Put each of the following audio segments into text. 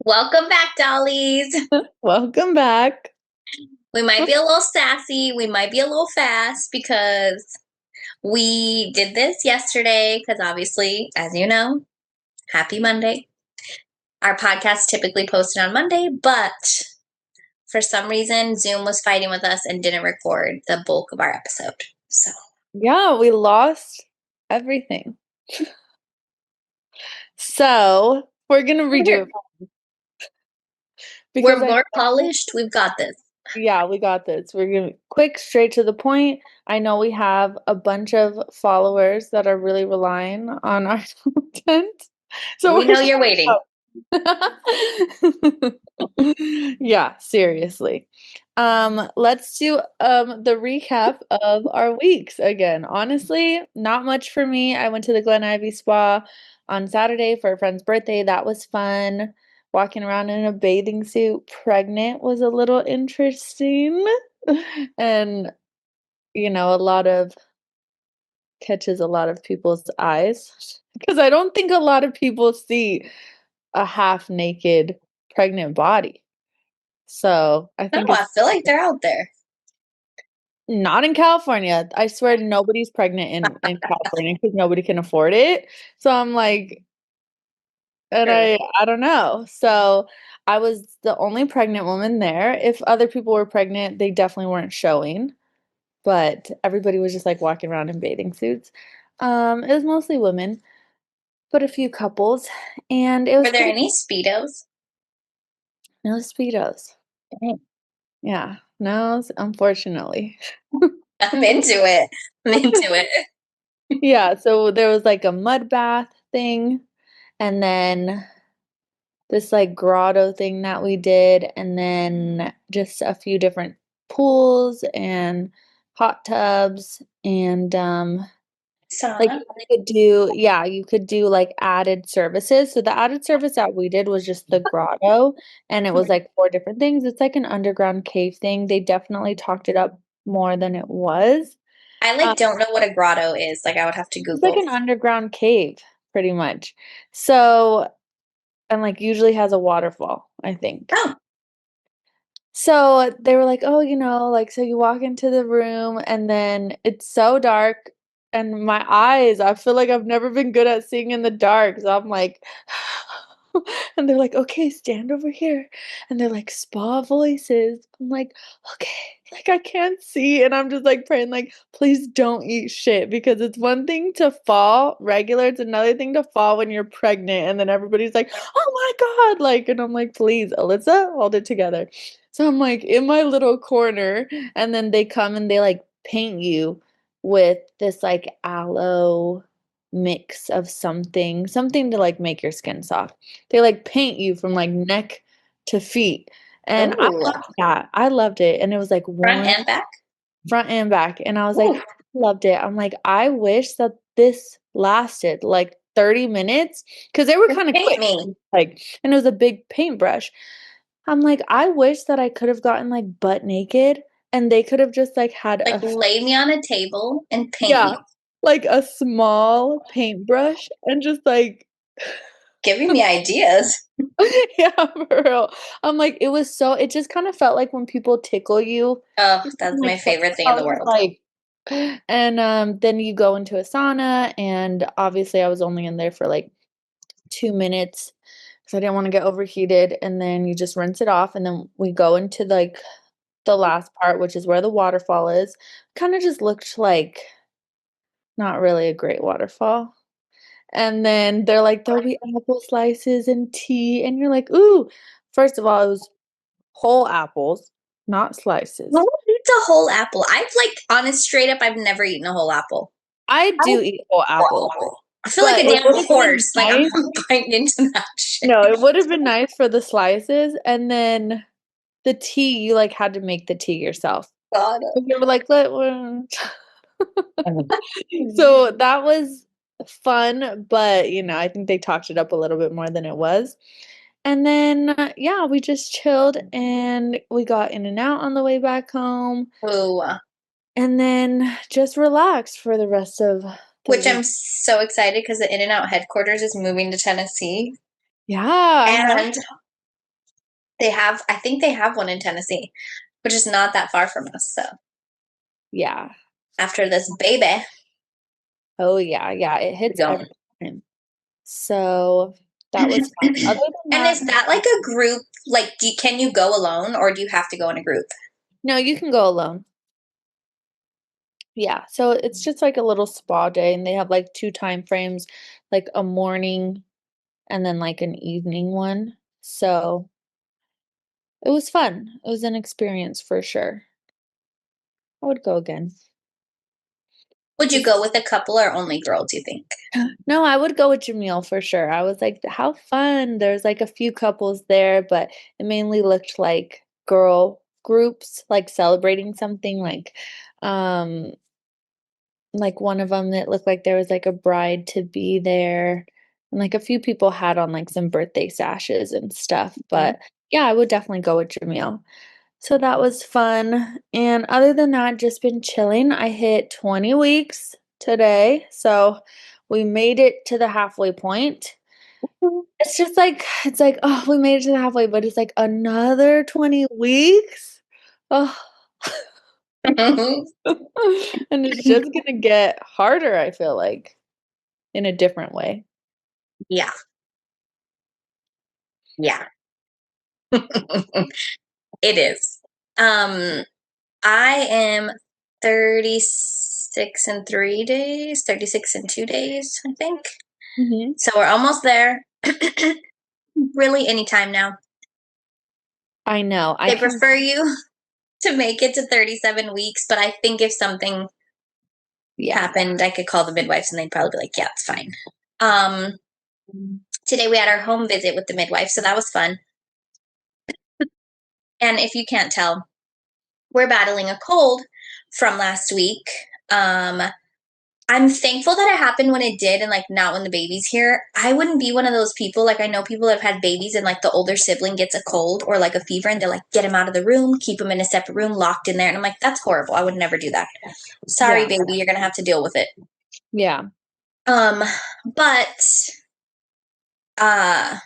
Welcome back, dollies. Welcome back. We might be a little sassy. We might be a little fast because we did this yesterday. Because obviously, as you know, happy Monday. Our podcast typically posted on Monday, but for some reason, Zoom was fighting with us and didn't record the bulk of our episode. So, Yeah, we lost everything. So we're gonna redo it we're because more polished. We've got this. yeah, we got this. We're gonna quick, straight to the point. I know we have a bunch of followers that are really relying on our content. So We we're know you're waiting. yeah, seriously. Let's do the recap of our weeks again. Honestly, not much for me. I went to the Glen Ivy Spa on Saturday for a friend's birthday. That was fun. Walking around in a bathing suit pregnant was a little interesting. And a lot of catches a lot of people's eyes because I don't think a lot of people see a half naked pregnant body. So I No, think I it's feel like they're out there. not in California. I swear nobody's pregnant in California because nobody can afford it. So I'm like, and True. I don't know. So I was the only pregnant woman there. If other people were pregnant, they definitely weren't showing, but everybody was just like walking around in bathing suits. It was mostly women, but a few couples, and it Were was there pretty any Speedos? no speedos. Yeah, no, unfortunately. I'm into it. I'm into it. Yeah, so there was like a mud bath thing, and then this like grotto thing that we did, and then just a few different pools and hot tubs and like Sauna. you could do like added services. So the added service that we did was just the grotto, and it was like four different things. It's like an underground cave thing. They definitely talked it up more than it was. I Um, don't know what a grotto is. Like I would have to it's like Google. an underground cave, pretty much. So, and like usually has a waterfall, I think. Oh, So they were like, "Oh, like so you walk into the room and then it's so dark and my eyes, I feel like I've never been good at seeing in the dark." So I'm like and they're like, "Okay, stand over here." And they're like spa voices. I'm like, "Okay." Like I can't see and I'm just like praying like, "Please don't eat shit," because it's one thing to fall regular, it's another thing to fall when you're pregnant and then everybody's like, "Oh my God." Like and I'm like, "Please, Alyssa, hold it together." So I'm like in my little corner, and then they come and they like paint you with this like aloe mix of something to like make your skin soft. They like paint you from like neck to feet. And I ooh, loved that. I loved it. And it was like front warm and back. front and back. And I was like, Ooh, I loved it. I'm like, I wish that this lasted like 30 minutes because they were just kind of paint quick. me. Like, and it was a big paintbrush. I'm like, I wish that I could have gotten like butt naked and they could have just like had Like lay me on a table and paint yeah, me, like a small paintbrush and just like giving me ideas. yeah, for real. I'm like, it just kind of felt like when people tickle you, Oh, just that's my like favorite thing in I the was world. like and then you go into a sauna and obviously I was only in there for like 2 minutes because I didn't want to get overheated and then you just rinse it off and then we go into like the last part, which is where the waterfall is. Kind of just looked like not really a great waterfall. And then they're like, there'll be apple slices and tea. And you're like, ooh, first of all, it was whole apples, not slices. Who eats a whole apple? I've like honest straight up, I've never eaten a whole apple. I do eat whole apples, I feel like but a it damn would have been horse. Like I'm nice. not biting into that shit. No, it would have been nice for the slices. And then the tea, you like had to make the tea yourself. God. And they were like, so that was fun, but I think they talked it up a little bit more than it was. And then, yeah, we just chilled and we got in and out on the way back home Ooh. and then just relaxed for the rest of the Which I'm week. so excited because the In and Out headquarters is moving to Tennessee. Yeah, I know. And I think they have one in Tennessee, which is not that far from us. So Yeah. after this baby, Oh yeah, yeah. It we're hits every going. time. So that was fun. Other than And that, is that like a group? Like, can you go alone or do you have to go in a group? no, you can go alone. Yeah. So it's just like a little spa day, and they have like two time frames, like a morning and then like an evening one. So it was fun. It was an experience for sure. I would go again. Would you Just go with a couple or only girls, do you think? no, I would go with Jamil for sure. I was like, how fun. There's like a few couples there, but it mainly looked like girl groups, like celebrating something um like one of them that looked like there was like a bride to be there. And like a few people had on like some birthday sashes and stuff. Mhm. But yeah, I would definitely go with Jamil. So that was fun. And other than that, just been chilling. I hit 20 weeks today. So we made it to the halfway point. It's just like, it's like, oh, we made it to the halfway, but it's like another 20 weeks. Oh, and it's just gonna get harder, I feel like, in a different way. Yeah, yeah, it is. Um, I am 36 and 3 days, 36 and 2 days, I think. Hmm. So we're almost there. Really, anytime now. I know. I They can, prefer you to make it to 37 weeks, but I think if something yeah. happened, I could call the midwives and they'd probably be like, yeah, it's fine. Um, Today we had our home visit with the midwife, so that was fun. And if you can't tell, we're battling a cold from last week. Um, I'm thankful that it happened when it did and like not when the baby's here. I wouldn't be one of those people. Like I know people that have had babies and like the older sibling gets a cold or like a fever and they're like, get him out of the room, keep him in a separate room, locked in there. And I'm like, that's horrible. I would never do that. Sorry, Yeah. baby, you're gonna have to deal with it. Yeah. Um, but uh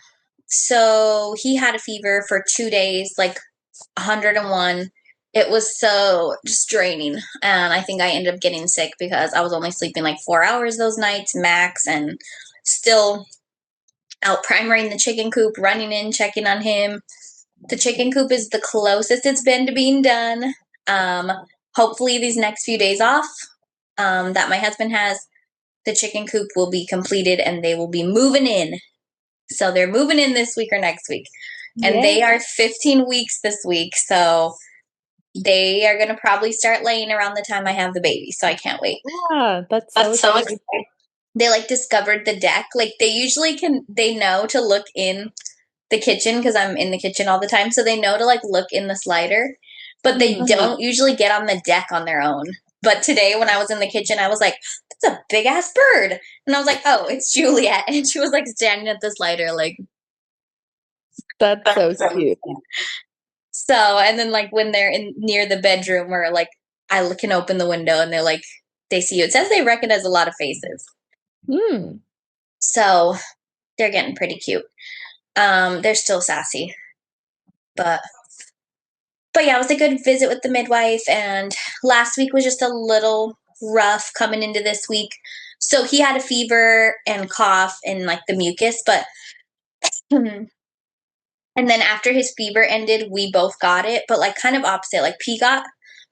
so he had a fever for 2 days, like 101. It was so just draining. And I think I ended up getting sick because I was only sleeping like 4 hours those nights max and still out primering the chicken coop, running in, checking on him. The chicken coop is the closest it's been to being done. Um, Hopefully, these next few days off that my husband has, the chicken coop will be completed and they will be moving in. So they're moving in this week or next week. And Yeah. they are 15 weeks this week. So they are going to probably start laying around the time I have the baby. So I can't wait. Yeah. That's so That's so exciting. exciting. They like discovered the deck. Like they usually they know to look in the kitchen because I'm in the kitchen all the time. So they know to like look in the slider, but they Mhm. don't usually get on the deck on their own. But today when I was in the kitchen, I was like, that's a big ass bird. And I was like, oh, it's Juliet. And she was like standing at the slider, like, That's so cute. so, and then like when they're in near the bedroom where like can open the window and they're like, they see you. It says they recognize a lot of faces. Hmm. So they're getting pretty cute. They're still sassy, but yeah, it was a good visit with the midwife. And last week was just a little rough coming into this week. So he had a fever and cough and like the mucus, but and then after his fever ended, we both got it, but like kind of opposite. Like P got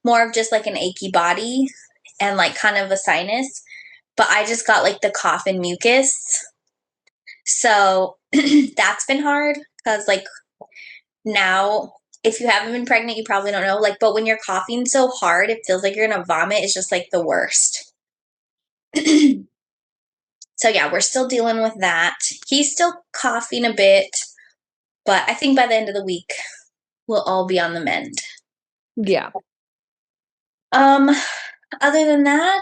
more of just like an achy body and like kind of a sinus, but I just got like the cough and mucus. So that's been hard because like now if you haven't been pregnant you probably don't know like but when you're coughing so hard it feels like you're gonna vomit. It's just like the worst. So yeah, we're still dealing with that. He's still coughing a bit, but I think by the end of the week we'll all be on the mend. Yeah. um Other than that,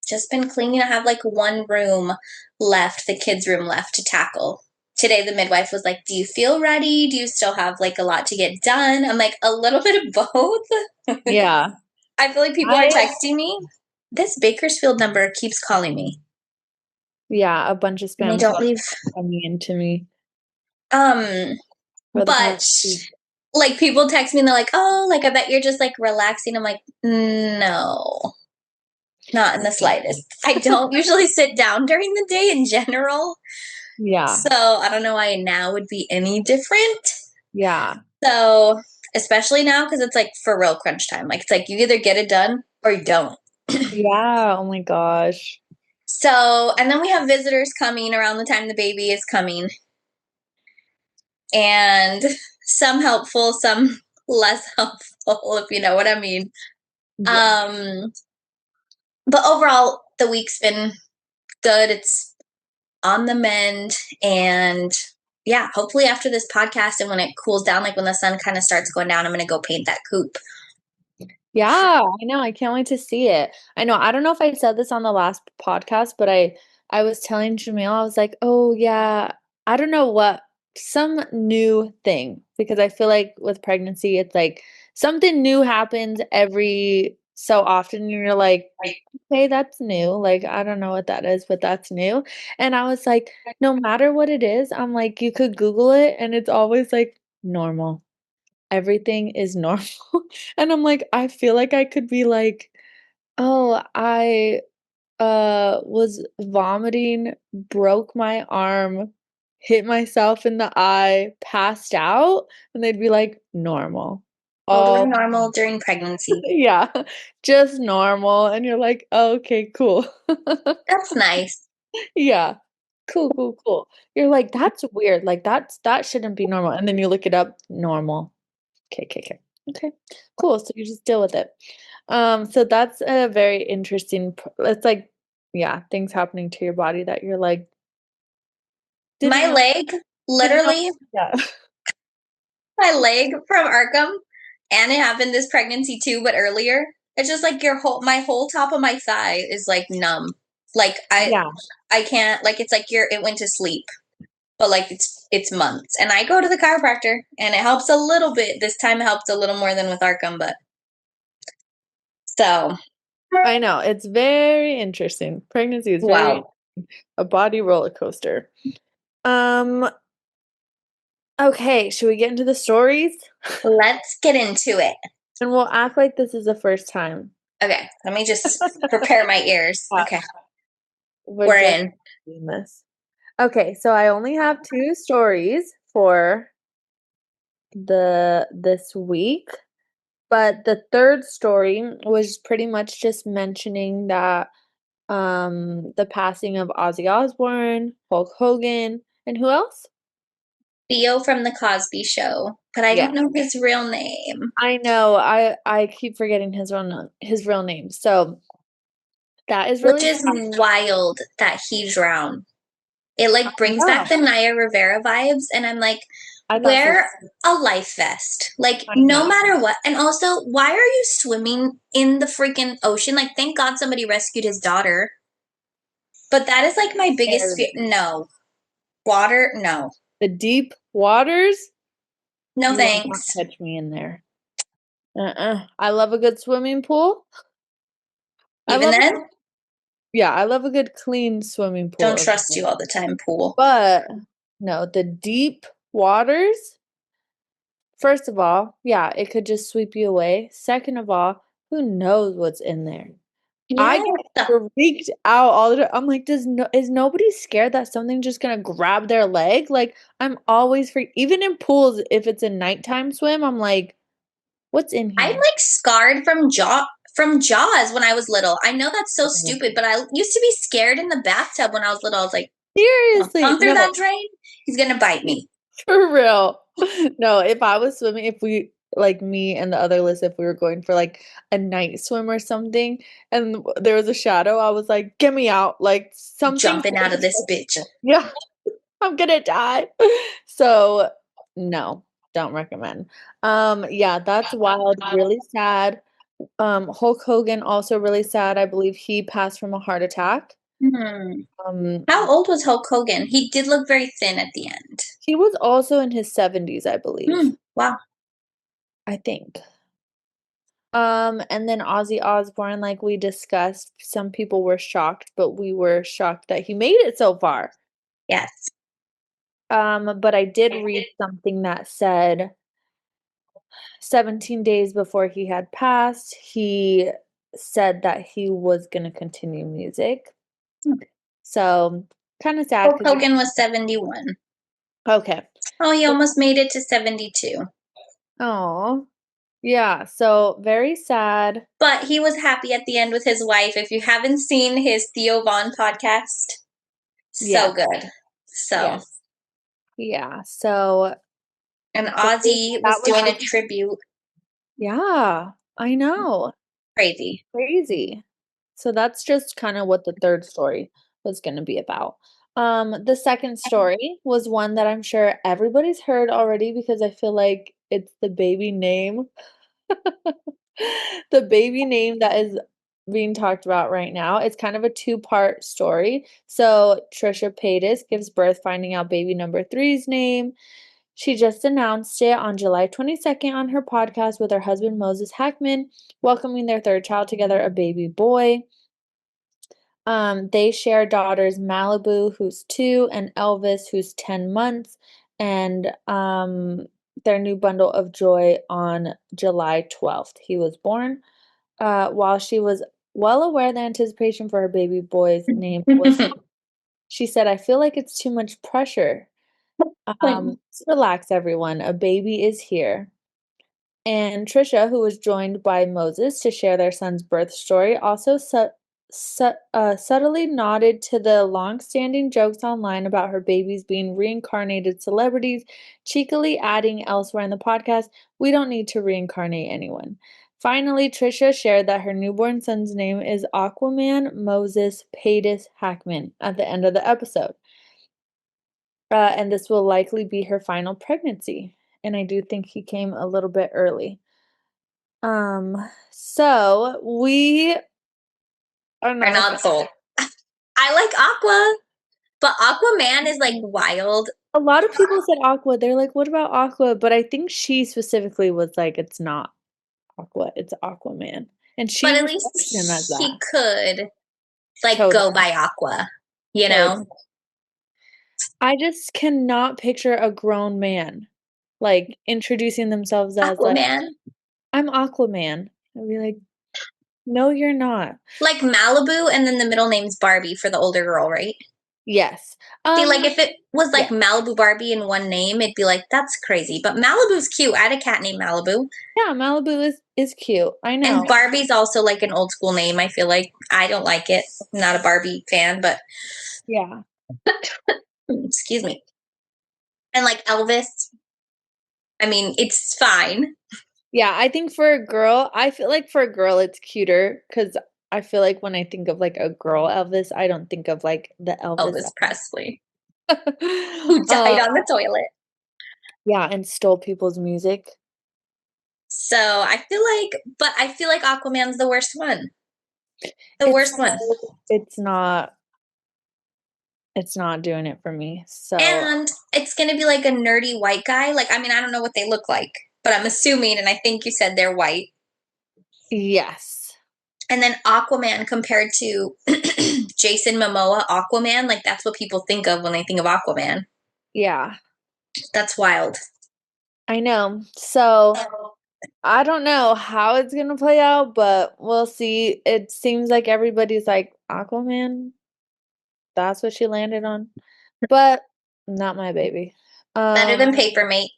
just been cleaning. I have like one room left, the kids room left to tackle. Today the midwife was like, do you feel ready? Do you still have like a lot to get done? I'm like, a little bit of both. Yeah. I feel like people are I texting me. This Bakersfield number keeps calling me. Yeah, a bunch of And they spam don't calls leave. coming into me Um, for the but past week. like people text me and they're like, "Oh, like I bet you're just like relaxing." I'm like, "No, not in the slightest. I don't usually sit down during the day in general, Yeah. so I don't know why now would be any different." Yeah. So, especially now because it's like for real crunch time. Like it's like you either get it done or you don't. Yeah. Oh my gosh. So, and then we have visitors coming around the time the baby is coming, and some helpful, some less helpful, if you know what I mean. Yeah. Um, but overall, the week's been good. It's on the mend, and yeah, hopefully after this podcast and when it cools down, like when the sun kind of starts going down, I'm gonna go paint that coop. Yeah, I know. I can't wait to see it. I know. I don't know if I said this on the last podcast, but I was telling Jamil, I was like, "Oh yeah, I don't know what some new thing because I feel like with pregnancy, it's like something new happens every so often, and you're like, "Okay, that's new." Like, I don't know what that is, but that's new. And I was like, no matter what it is, I'm like, you could Google it, and it's always like normal. Everything is normal. And I'm like, I feel like I could be like, "Oh, I, was vomiting, broke my arm, hit myself in the eye, passed out," and they'd be like, "Normal." Totally All normal during pregnancy. yeah, just normal, and you're like, "Oh, "Okay, cool." That's nice. Yeah. Cool, cool, cool. You're like, "That's weird, like, that shouldn't be normal," and then you look it up, normal. Okay, okay, okay. Okay, cool, so you just deal with it. So that's a very interesting it's like, yeah, things happening to your body that you're like, "Didn't My know leg, didn't know." literally, Yeah. my leg from Arkham, and it happened this pregnancy too, but earlier. It's just like my whole top of my thigh is like numb. Like Yeah, I can't, like it's like it went to sleep, but like it's months. And I go to the chiropractor, and it helps a little bit. This time it helped a little more than with Arkham, but so I know, it's very interesting. Pregnancy is very wow. a body roller coaster. Um, okay, should we get into the stories? Let's get into it. And we'll act like this is the first time. Okay, let me just prepare my ears. Yeah. Okay, We're we're just in. doing this. Okay, so I only have 2 stories for this week, but the 3rd story was pretty much just mentioning that, the passing of Ozzy Osbourne, Hulk Hogan, and who else? Theo from the Cosby Show, but I Yeah. don't know his real name, I know, I keep forgetting his real name, so that is which really is sad. wild that he drowned. It like brings Yeah, back the Naya Rivera vibes, and I'm like, I thought so wear too. a life vest. Like, I no know. matter what. And also, why are you swimming in the freaking ocean? Like, thank God somebody rescued his daughter. But that is like my biggest Scared. fear. No. Water? No. The deep waters, No you will not thanks. catch me in there. I love a good swimming pool. I Even love a then, Yeah, I love a good clean swimming pool don't as trust well. you all the time, pool. But no, the deep waters, first of all, yeah, it could just sweep you away. Second of all, who knows what's in there? I Yes. get freaked out all the time. I'm like, is nobody scared that something's just gonna grab their leg? Like, I'm always freaked. Even in pools, if it's a nighttime swim, I'm like, what's in I'm here? like scarred from Jaws when I was little. I know that's so Oh, stupid, but I used to be scared in the bathtub when I was little. I was like, "I'll seriously, come through no. that drain. He's gonna bite me." For real. No, if I was swimming, if we like me and the other list, if we were going for like a night swim or something, and there was a shadow, I was like, "Get me out!" Like something. Jumping out of this bitch. Yeah, I'm gonna die. So no, don't recommend. Yeah, that's wild. Really sad. Hulk Hogan also really sad. I believe he passed from a heart attack. Hmm. Um, How old was Hulk Hogan? He did look very thin at the end. he was also in his 70s, I believe. Wow. I think. And then Ozzy Osbourne, like we discussed, some people were shocked, but we were shocked that he made it so far. Yes. But I did read something that said 17 days before he had passed, he said that he was going to continue music. So, kind of sad Hulk because Hogan was 71. okay. Oh, he almost made it to 72. Oh, yeah. So, very sad. But he was happy at the end with his wife. If you haven't seen his Theo Vaughn podcast, so Yes. good. So, Yes. Yeah. So, and that Ozzy was that was doing a just, tribute. yeah, I know. Crazy. Crazy. So that's just kind of what the third story was going to be about. The second story was one that I'm sure everybody's heard already because I feel like it's the baby name. The baby name that is being talked about right now. It's kind of a two-part story. So Trisha Paytas gives birth, finding out baby number three's name. She just announced it on July 22nd on her podcast with her husband Moses Hackman, welcoming their third child together, a baby boy. They share daughters Malibu, who's 2, and Elvis, who's 10 months, and their new bundle of joy on July 12th. He was born. While she was well aware the anticipation for her baby boy's name was, she said, I feel like it's too much pressure. Relax, everyone. A baby is here. And Trisha, who was joined by Moses to share their son's birth story, also subtly nodded to the long-standing jokes online about her babies being reincarnated celebrities, cheekily adding elsewhere in the podcast, "We don't need to reincarnate anyone." Finally, Trisha shared that her newborn son's name is Aquaman Moses Paytas Hackman at the end of the episode. And this will likely be her final pregnancy. And I do think he came a little bit early. So we are Are not a not sold. I like Aqua, but Aquaman is like wild. a lot of people said Aqua. They're like, "What about Aqua?" But I think she specifically was like, "It's not Aqua, it's Aquaman." And she But at refers to him as least that. he could like go Totally. by Aqua, you know? Totally. I just cannot picture a grown man like introducing themselves as like, Aquaman. "I'm Aquaman." I'd be like, "No, you're not." Like Malibu and then the middle name's Barbie for the older girl, right? Yes. See, like if it was like Yeah. Malibu Barbie in one name, it'd be like, that's crazy. But Malibu's cute. I had a cat named Malibu. Yeah, Malibu is cute. I And know. Barbie's also like an old school name. I feel like I don't like it. I'm not a Barbie fan, but Yeah. excuse me. And like Elvis, I mean, it's fine. Yeah, I think for a girl, I feel like for a girl it's cuter because I feel like when I think of like a girl Elvis, I don't think of like the Elvis. Elvis Presley, who Uh, died on the toilet. yeah, and stole people's music. So I feel like Aquaman's the worst one. The It's worst one. it's not it's not doing it for me. So, And it's going to be like a nerdy white guy. Like, I mean, I don't know what they look like, but I'm assuming, and I think you said they're white. yes. And then Aquaman compared to Jason Momoa, Aquaman, like that's what people think of when they think of Aquaman. Yeah, That's wild. I know. So, I don't know how it's gonna play out, but we'll see. It seems like everybody's like, Aquaman, that's what she landed on. But not my baby. Better than Um, Papermate.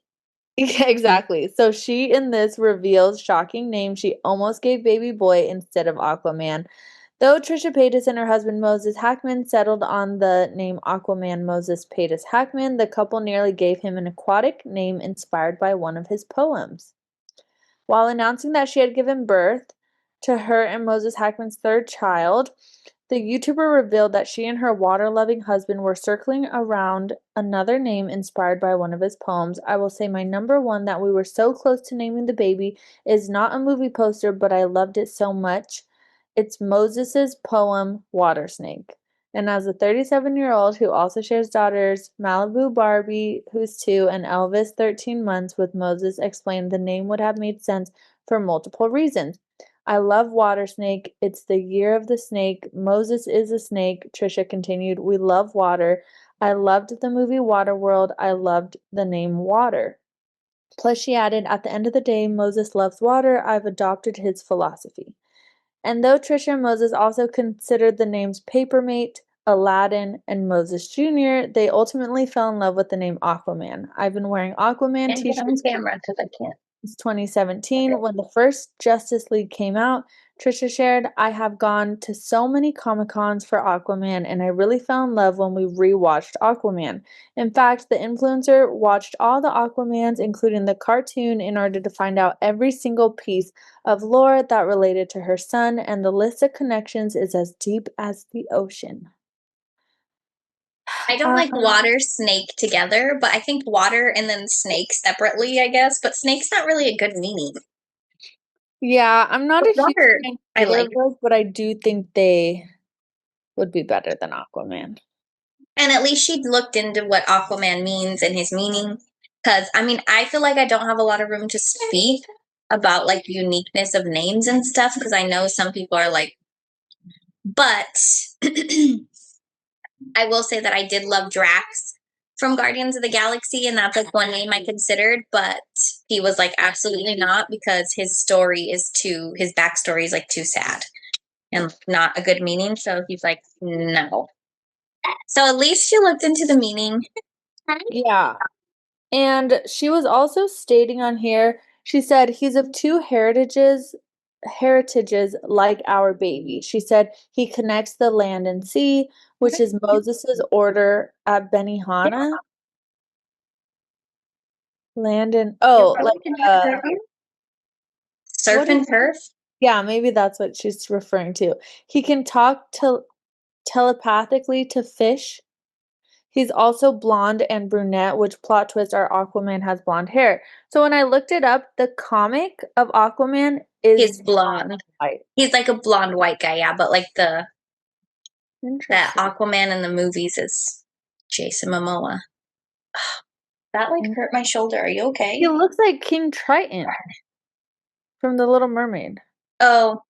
yeah, exactly. So she in this reveals shocking name she almost gave baby boy instead of Aquaman. Though Trisha Paytas and her husband Moses Hackman settled on the name Aquaman Moses Paytas Hackman, the couple nearly gave him an aquatic name inspired by one of his poems. While announcing that she had given birth to her and Moses Hackman's third child, the YouTuber revealed that she and her water-loving husband were circling around another name inspired by one of his poems. I will say my number one that we were so close to naming the baby is not a movie poster, but I loved it so much. It's Moses's poem Water Snake. And as a 37-year-old who also shares daughters, Malibu Barbie, who's 2, and Elvis, 13 months, with Moses, explained the name would have made sense for multiple reasons. I love Water Snake. It's the year of the snake. Moses is a snake, Trisha continued. We love water. I loved the movie Waterworld. I loved the name Water. Plus, she added, at the end of the day, Moses loves water. I've adopted his philosophy. And though Trisha and Moses also considered the names Papermate, Aladdin, and Moses Jr., they ultimately fell in love with the name Aquaman. I've been wearing Aquaman And get on t-shirts camera because I can't. since 2017 when the first Justice League came out. Trisha shared, I have gone to so many Comic Cons for Aquaman, and I really fell in love when we rewatched Aquaman. In fact, the influencer watched all the Aquamans, including the cartoon, in order to find out every single piece of lore that related to her son, and the list of connections is as deep as the ocean. I don't like water, snake together, but I think water and then snake separately, I guess. But snake's not really a good meaning. Yeah, I'm not But a huge water, fan of I either like. of those, but I do think they would be better than Aquaman. And at least she looked into what Aquaman means and his meaning. Because, I mean, I feel like I don't have a lot of room to speak about like uniqueness of names and stuff because I know some people are like, but I will say that I did love Drax from Guardians of the Galaxy, and that's like one name I considered, but he was like absolutely not because his backstory is like too sad and not a good meaning. So he's like, no. So at least she looked into the meaning. Yeah. And she was also stating on here, she said, he's of two heritages like our baby. She said he connects the land and sea, which is Moses's order at Benihana. Land and like Surf what is and turf. yeah, maybe that's what she's referring to. He can talk telepathically to fish. He's also blonde and brunette, which plot twist our Aquaman has blonde hair. So when I looked it up, the comic of Aquaman is He's blonde. white. He's like a blonde white guy, yeah, but like that Interesting. Aquaman in the movies is Jason Momoa. That like hurt my shoulder. Are you okay? He looks like King Triton from The Little Mermaid. Oh,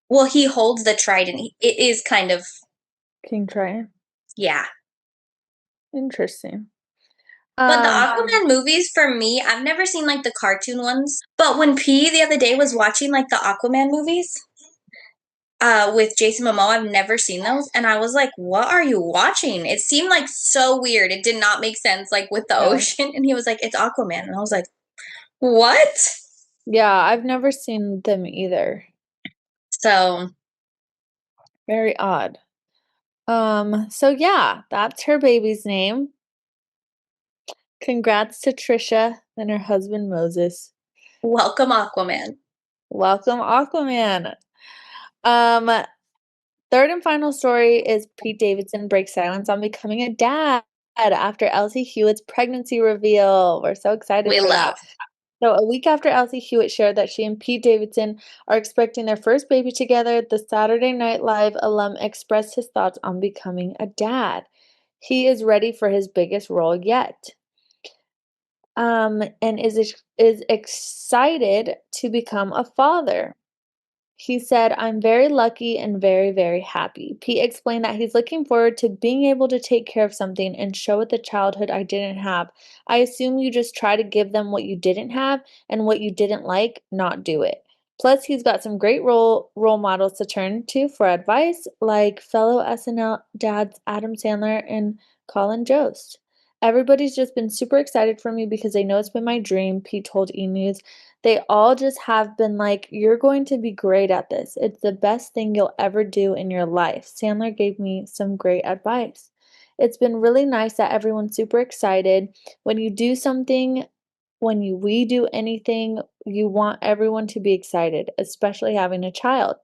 well, he holds the trident. It is kind of, King Triton. yeah. Interesting. But the Aquaman movies, for me, I've never seen like the cartoon ones. But when P the other day was watching like the Aquaman movies, with Jason Momoa, I've never seen those, and I was like, "What are you watching?" It seemed like so weird. It did not make sense, like with the Yeah. ocean. And he was like, "It's Aquaman," and I was like, "What?" Yeah, I've never seen them either. So Very odd. So yeah, that's her baby's name. Congrats to Trisha and her husband Moses. welcome, Aquaman. Welcome, Aquaman. Um, Third and final story is Pete Davidson breaks silence on becoming a dad after Elsie Hewitt's pregnancy reveal. We're so excited We for love. that. So, a week after Elsie Hewitt shared that she and Pete Davidson are expecting their first baby together, the Saturday Night Live alum expressed his thoughts on becoming a dad. He is ready for his biggest role yet. And is excited to become a father. He said, I'm very lucky and very, very happy. Pete explained that he's looking forward to being able to take care of something and show it the childhood I didn't have. I assume you just try to give them what you didn't have and what you didn't like, not do it. Plus, he's got some great role models to turn to for advice, like fellow SNL dads Adam Sandler and Colin Jost. Everybody's just been super excited for me because they know it's been my dream, Pete told E! News. They all just have been like, you're going to be great at this. It's the best thing you'll ever do in your life. Sandler gave me some great advice. It's been really nice that everyone's super excited. When you do something, we do anything, you want everyone to be excited, especially having a child.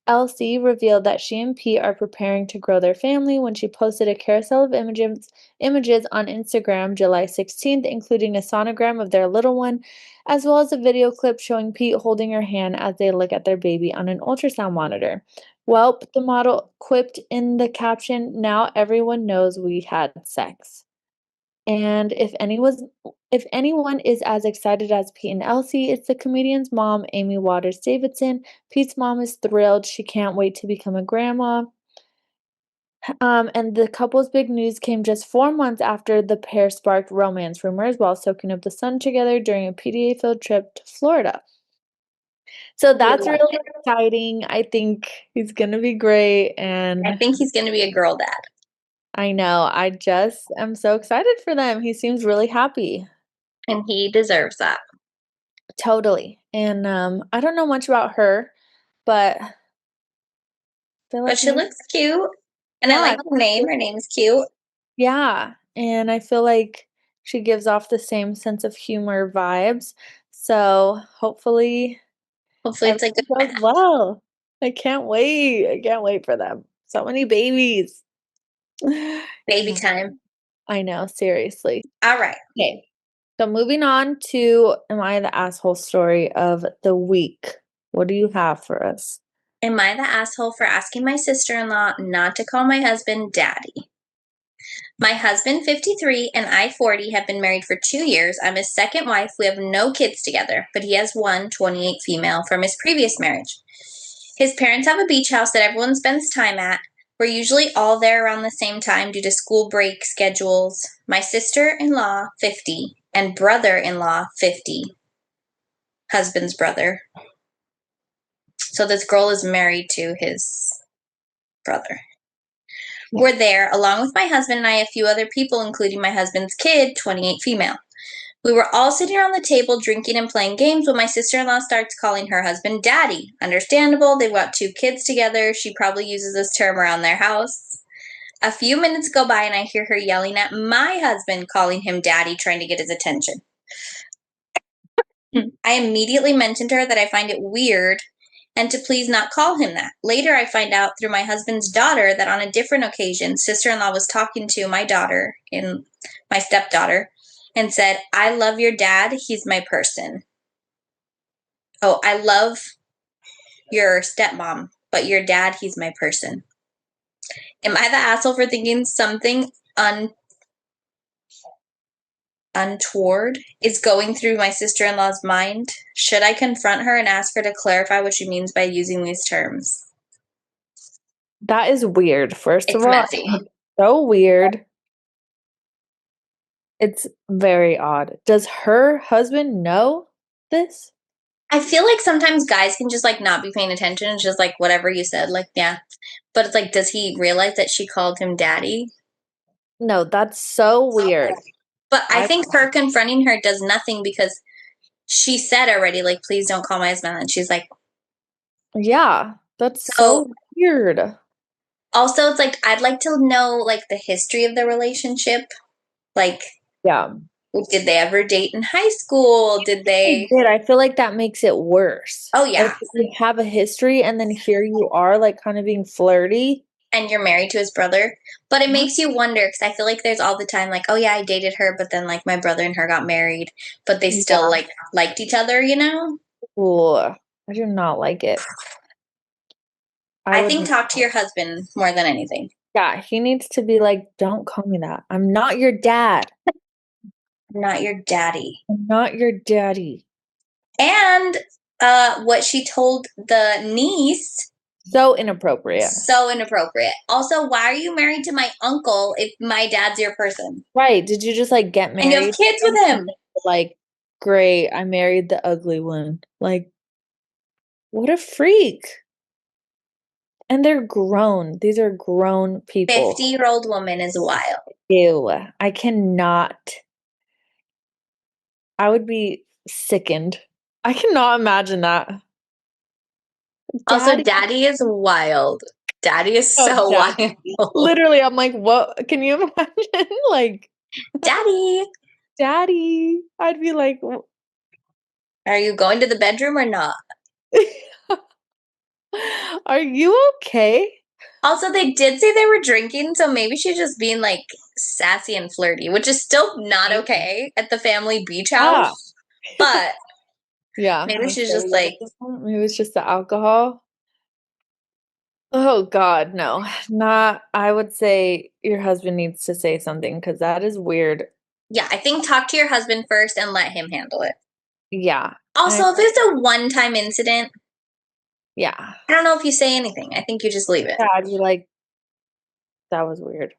Elsie revealed that she and Pete are preparing to grow their family when she posted a carousel of images on Instagram July 16th, including a sonogram of their little one, as well as a video clip showing Pete holding her hand as they look at their baby on an ultrasound monitor. Welp, the model quipped in the caption, now everyone knows we had sex. And if anyone is as excited as Pete and Elsie, it's the comedian's mom, Amy Waters Davidson. Pete's mom is thrilled. She can't wait to become a grandma. And the couple's big news came just 4 months after the pair sparked romance rumors while soaking up the sun together during a PDA field trip to Florida. So that's really exciting. I think he's gonna be great, and I think he's going to be a girl dad. I know. I just am so excited for them. He seems really happy. And he deserves that. Totally. And I don't know much about her, but I feel But like she maybe looks cute. And I yeah, like her name. Her name's cute. yeah. And I feel like she gives off the same sense of humor vibes. So hopefully Hopefully it's a everything good goes match. well. I can't wait. I can't wait for them. So many babies. Baby time. I know, seriously. All right. Okay. So moving on to Am I the Asshole story of the week. What do you have for us? Am I the asshole for asking my sister-in-law not to call my husband daddy? My husband, 53, and I, 40, have been married for 2 years. I'm his second wife. We have no kids together, but he has one, 28 female, from his previous marriage. His parents have a beach house that everyone spends time at. We're usually all there around the same time due to school break schedules. My sister-in-law, 50, and brother-in-law, 50, husband's brother. So this girl is married to his brother. We're there, along with my husband and I, a few other people, including my husband's kid, 28 female. We were all sitting around the table drinking and playing games when my sister-in-law starts calling her husband daddy. Understandable, they've got 2 kids together. She probably uses this term around their house. A few minutes go by and I hear her yelling at my husband, calling him daddy, trying to get his attention. I immediately mentioned to her that I find it weird and to please not call him that. Later, I find out through my husband's daughter that on a different occasion, sister-in-law was talking to my daughter, my stepdaughter, and said, I love your dad, he's my person. Oh, I love your stepmom, but your dad, he's my person. Am I the asshole for thinking something untoward is going through my sister-in-law's mind? Should I confront her and ask her to clarify what she means by using these terms? That is weird. First of It's all, messy. so weird. It's very odd. Does her husband know this? I feel like sometimes guys can just like not be paying attention. It's just like whatever you said, like, yeah. But it's like, does he realize that she called him daddy? No, that's so weird. But I I think her confronting her does nothing because she said already, like, please don't call my husband. And she's like, yeah, that's so so weird. also it's like I'd like to know like the history of the relationship. Like, Yeah. did they ever date in high school? Did They they? did. I feel like that makes it worse. Oh Like yeah. if you have a history and then here you are like kind of being flirty. And you're married to his brother. But it makes you wonder because I feel like there's all the time like, oh yeah, I dated her, but then like my brother and her got married, but they still Yeah. like liked each other, you know? Ooh, I do not like it. I I would think talk to your husband more than anything. yeah, he needs to be like, don't call me that. I'm not your dad. I'm not your daddy. I'm not your daddy. And what she told the niece, So inappropriate. so inappropriate. Also, why are you married to my uncle if my dad's your person? Right. Did you just like get And you have married? kids with him. Like, great, I married the ugly one. Like, what a freak. And they're grown. These are grown people. 50-year-old woman is wild. Ew. I cannot. I would be sickened. I cannot imagine that. Also, Daddy. daddy is wild. Daddy is Oh, so daddy. wild. Literally, I'm like, what? Can you imagine? Like, Daddy, daddy. I'd be like, are you going to the bedroom or not? are you okay? Also, they did say they were drinking, so maybe she's just being like sassy and flirty, which is still not okay at the family beach Ah, house. But yeah. maybe That's she's so just like, weird. Maybe it's just the alcohol. Oh God, no. Not I would say your husband needs to say something because that is weird. yeah, I think talk to your husband first and let him handle it. Yeah. Also, if it's a one-time incident, Yeah. I don't know if you say anything. I think you just leave it. Yeah, I'd be like, That was weird.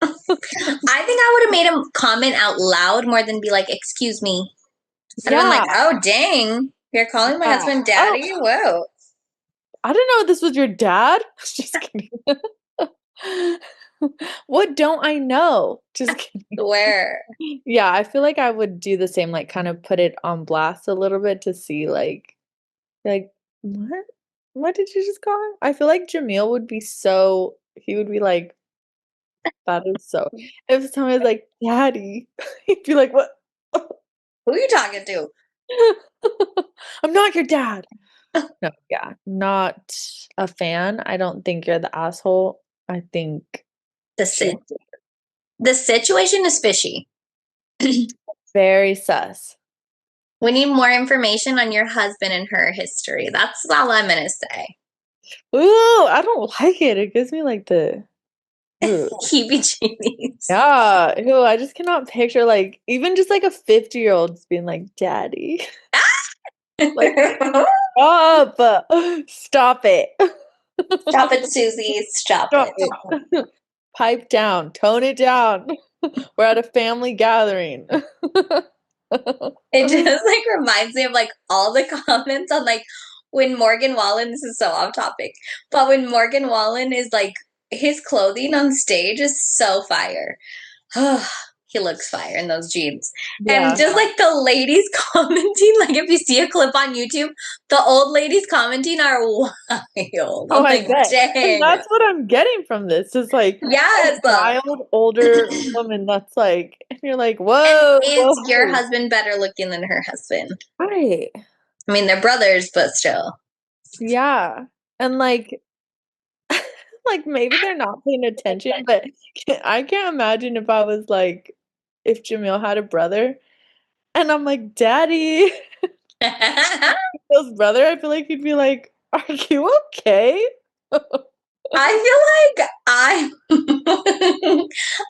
I think I would have made him comment out loud more than be like, "Excuse me." I'd have been Yeah. like, "Oh, dang. You're calling my husband Oh, daddy? Whoa." I didn't know this was your dad. Just kidding. What don't I know? Just kidding. Swear. Yeah, I feel like I would do the same, like kind of put it on blast a little bit to see like what? What did you just call him? I feel like Jamil would be so he would be like, that is so if someone was like, "Daddy," he'd be like, "What?" Who are you talking to? I'm not your dad. No, yeah, not a fan. I don't think you're the asshole. I think The, she si- the situation is fishy. very sus. We need more information on your husband and her history. That's all I'm going to say. Ooh, I don't like it. It gives me like the ooh. Heebie jeebies. Yeah, ew, I just cannot picture like even just like a 50-year-old just being like, "Daddy." Like, stop. Stop it. Stop it, Susie. Stop Stop it. it. Pipe down. Tone it down. We're at a family gathering. It just like reminds me of like all the comments on like when Morgan Wallen, this is so off topic, but when Morgan Wallen is like his clothing on stage is so fire. He looks fire in those jeans. And Yeah. just like the ladies commenting, like if you see a clip on YouTube, the old ladies commenting are wild. Oh, I'm I like, bet. And dang. that's what I'm getting from this is like a Yes. wild older woman that's like, and you're like, And whoa, is your whoa. husband better looking than her husband? Right. I mean, they're brothers, but still. Yeah. And like, like maybe they're not paying attention, but I can't imagine if I was like, if Jamil had a brother and I'm like, "Daddy," his brother, I feel like he'd be like, "Are you okay?" I feel like I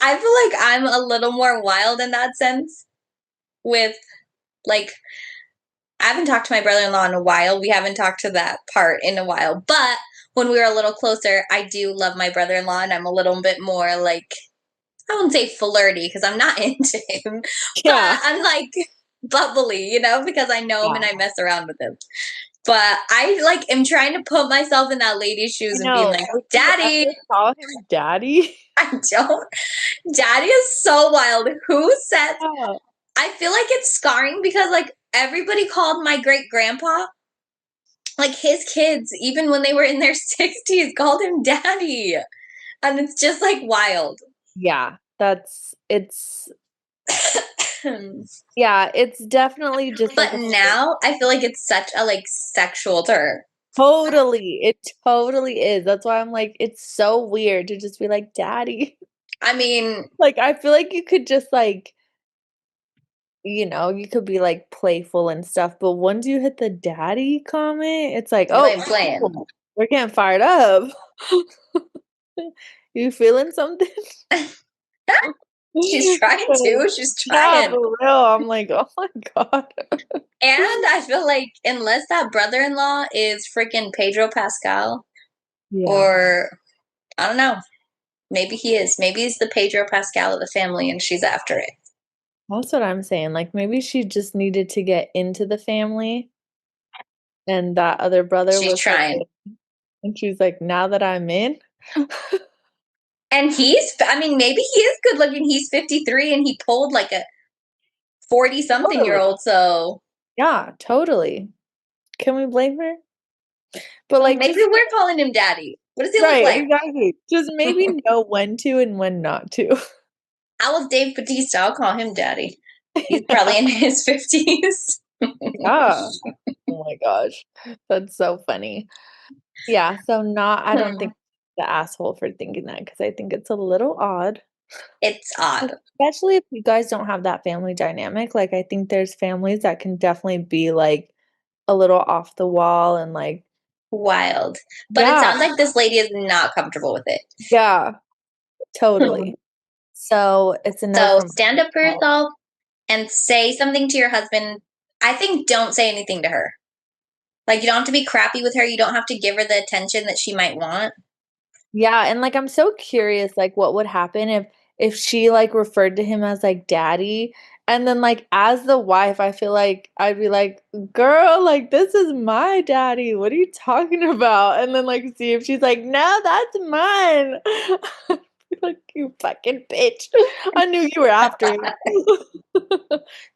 I feel like I'm a little more wild in that sense with like I haven't talked to my brother-in-law in a while. We haven't talked to that part in a while. But when we were a little closer, I do love my brother-in-law and I'm a little bit more like I wouldn't say flirty because I'm not into him, but Yeah. I'm like bubbly, because I know him and Yeah. I mess around with him. But I like am trying to put myself in that lady's I shoes and being know. like, Would you "Daddy, ever call him daddy? I don't." Daddy is so wild. Who says? Yeah. I feel like it's scarring because like everybody called my great grandpa, like his kids, even when they were in their 60s, called him daddy. And it's just like wild. Yeah. Yeah, it's definitely just like But a now I feel like it's such a like sexual term. totally. It totally is. That's why I'm like, it's so weird to just be like, "Daddy." I mean, Like, I feel like you could just like, you could be like playful and stuff, but once you hit the daddy comment, it's like, you "Oh, ain't playing. we're getting fired up." You feeling something? She's trying to. She's Yeah, trying. for real. I'm like, "Oh my God." And I feel like unless that brother-in-law is freaking Pedro Pascal, Yeah. or I don't know, maybe he is. Maybe he's the Pedro Pascal of the family and she's after it. That's what I'm saying, like, maybe she just needed to get into the family, and that other brother She's was like trying. and she's like, "Now that I'm in." And I mean, maybe he is good looking. He's 53 and he pulled like a 40 something year Totally. old. So Yeah, totally. Can we blame her? But, like, maybe just we're calling him daddy. What does he look right, like? exactly. Just maybe know when to and when not to. I was Dave Batista. I'll call him daddy. He's probably in his 50s. Yeah. Oh my gosh. That's so funny. Yeah, so I don't think the asshole for thinking that because I think it's a little odd. It's odd. Especially if you guys don't have that family dynamic, like, I think there's families that can definitely be, like, a little off the wall and, like Wild. But it yeah, sounds like this lady is not comfortable with it. yeah, totally. So, it's a no So from stand up for yourself and say something to your husband. I think don't say anything to her. Like, you don't have to be crappy with her. You don't have to give her the attention that she might want. Yeah, and like I'm so curious like what would happen if she like referred to him as like daddy and then like as the wife I feel like I'd be like, "Girl, like this is my daddy. What are you talking about?" And then like see if she's like, "No, that's mine." Like you fucking bitch. I knew you were after him.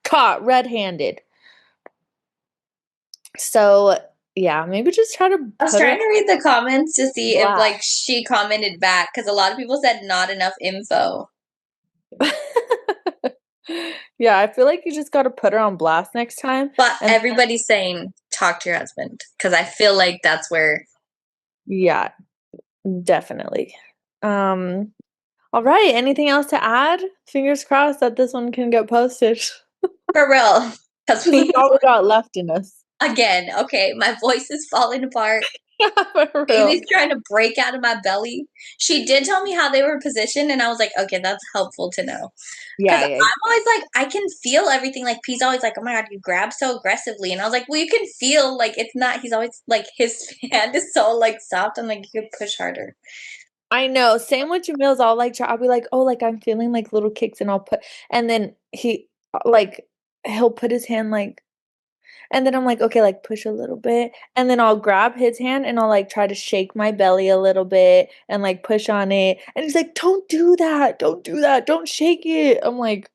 Caught red-handed. So, yeah, maybe just try to I was put her trying to read the comments to on see if blast. like she commented back because a lot of people said not enough info. Yeah, I feel like you just gotta put her on blast next time. But And everybody's saying talk to your husband because I feel like that's where yeah, definitely. Um, all right, anything else to add? Fingers crossed that this one can get posted. for real. Because Because we it's all we got left in us. again, okay, my voice is falling apart. Yeah, for real. Baby's trying to break out of my belly. She did tell me how they were positioned, and I was like, okay, that's helpful to know. Because Yeah, yeah, I'm always like, I can feel everything. Like, P's always like, oh my God, you grab so aggressively. And I was like, well, you can feel, like, it's not, he's always like, his hand is so, like, soft. I'm like, you could push harder. I know. Same with Jamil's. I'll be like, oh, like I'm feeling like little kicks, and I'll put, and then like, he'll put his hand like, and then I'm like, okay, like push a little bit, and then I'll grab his hand and I'll like try to shake my belly a little bit and like push on it, and he's like, don't do that, don't do that, don't shake it. I'm like,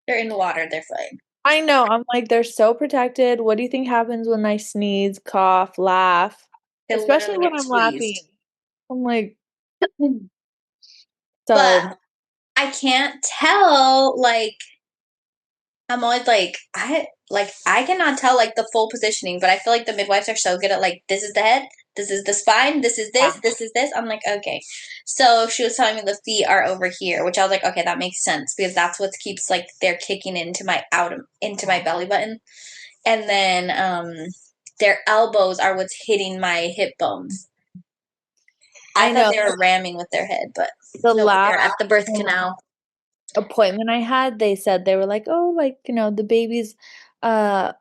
They're in the water, they're fine. I know. I'm like, they're so protected. What do you think happens when I sneeze, cough, laugh? They Especially literally when get I'm laughing. squeezed. I'm like, But so I can't tell, like, I'm always like I cannot tell like the full positioning, but I feel like the midwives are so good at like this is the head, this is the spine, this is yeah, this is this. I'm like, okay. So she was telling me the feet are over here, which I was like, okay, that makes sense because that's what keeps like they're kicking into my out into my belly button. And then their elbows are what's hitting my hip bones. I I thought know. they were ramming with their head, but The no, but last they're at the birth canal. appointment I had, they said they were like, "Oh, like, the baby's uh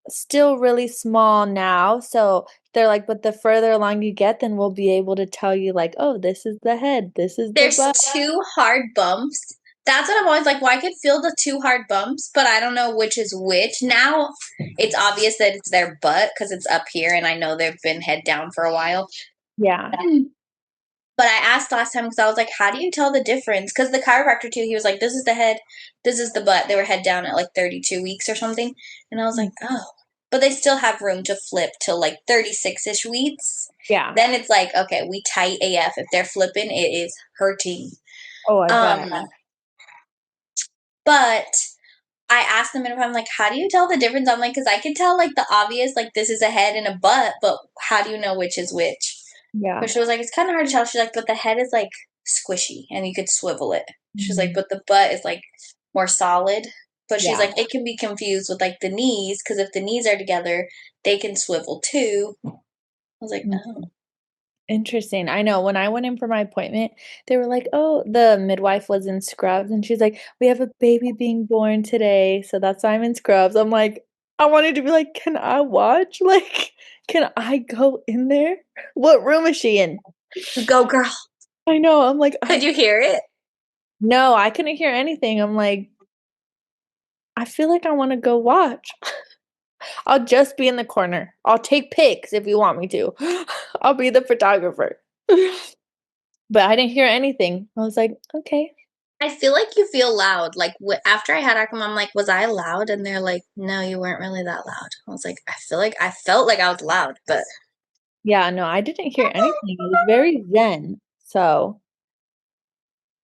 still really small now." So they're like, "But the further along you get, then we'll be able to tell you like, oh, this is the head, this is the There's butt." two hard bumps. That's what I'm always like, well, I could feel the two hard bumps, but I don't know which is which. Now it's obvious that it's their butt because it's up here and I know they've been head down for a while. Yeah. But I asked last time because I was like, how do you tell the difference? Because the chiropractor, too, he was like, this is the head, this is the butt. They were head down at like 32 weeks or something. And I was like, oh. But they still have room to flip to like 36 ish weeks. Yeah. Then it's like, okay, we tight AF. If they're flipping, it is hurting. Oh, I bet. Um, but I asked them if I'm like, how do you tell the difference? I'm like, because I can tell like the obvious, like this is a head and a butt, but how do you know which is which? Yeah. But she was like, it's kind of hard to tell. She's like, but the head is like squishy and you could swivel it. She's like, Mhm. but the butt is like more solid. But she's Yeah. like, it can be confused with like the knees because if the knees are together, they can swivel too. I was like, oh. Mhm. Interesting. I know when I went in for my appointment, they were like, "Oh," the midwife was in scrubs and she's like, "We have a baby being born today, so that's why I'm in scrubs." I'm like, I wanted to be like, "Can I watch? Like, can I go in there?" What room is she in? Go, girl. I know. I'm like, Could you hear it? no, I couldn't hear anything. I'm like, I feel like I want to go watch. I'll just be in the corner. I'll take pics if you want me to. I'll be the photographer. But I didn't hear anything. I was like, okay. I feel like you feel loud. Like after I had Aquaman, I'm like, was I loud? And they're like, no, you weren't really that loud. I was like, I feel like I felt like I was loud, but Yeah, no, I didn't hear anything. It was very zen. So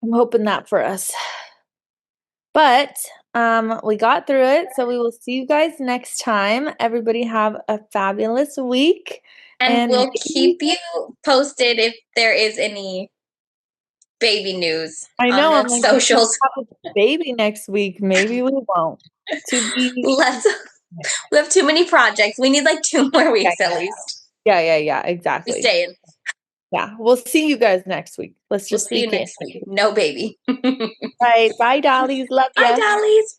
I'm hoping that for us. But we got through it. So we will see you guys next time. Everybody have a fabulous week. and And we'll maybe keep you posted if there is any baby news I on know the I'm like, we might socials. have a baby next week. Maybe we won't. To be Let's. We have too many projects. We need like 2 more yeah, weeks at least. yeah, We exactly. staying. Yeah. We'll see you guys next week. Let's We'll just see you speak in. next week. No baby. All right. Bye, dollies. Love Bye, ya. dollies.